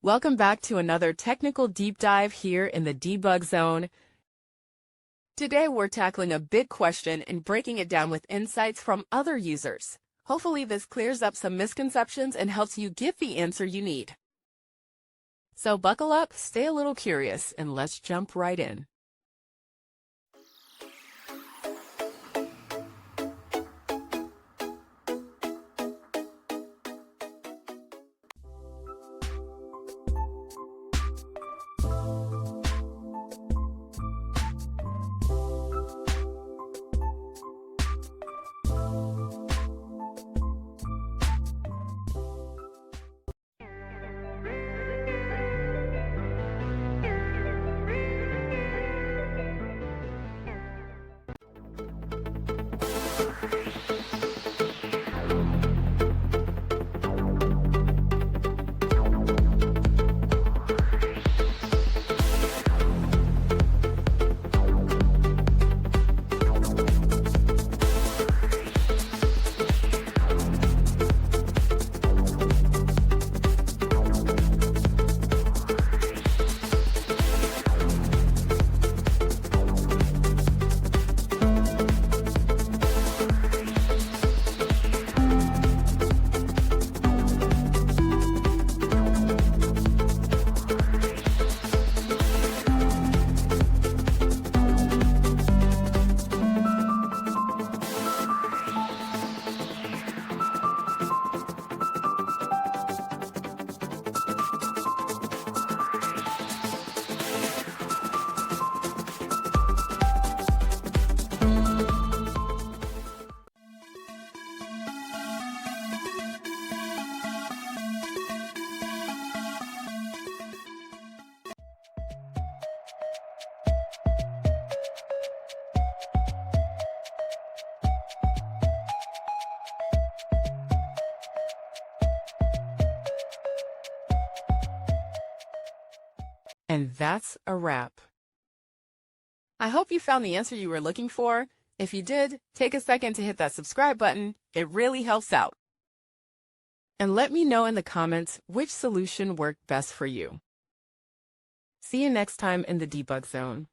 Welcome back to another technical deep dive here in the Debug Zone. Today we're tackling a big question and breaking it down with insights from other users. Hopefully this clears up some misconceptions and helps you get the answer you need. So buckle up, stay a little curious, and let's jump right in. And that's a wrap. I hope you found the answer you were looking for. If you did, take a second to hit that subscribe button. It really helps out. And let me know in the comments which solution worked best for you. See you next time in the Debug Zone.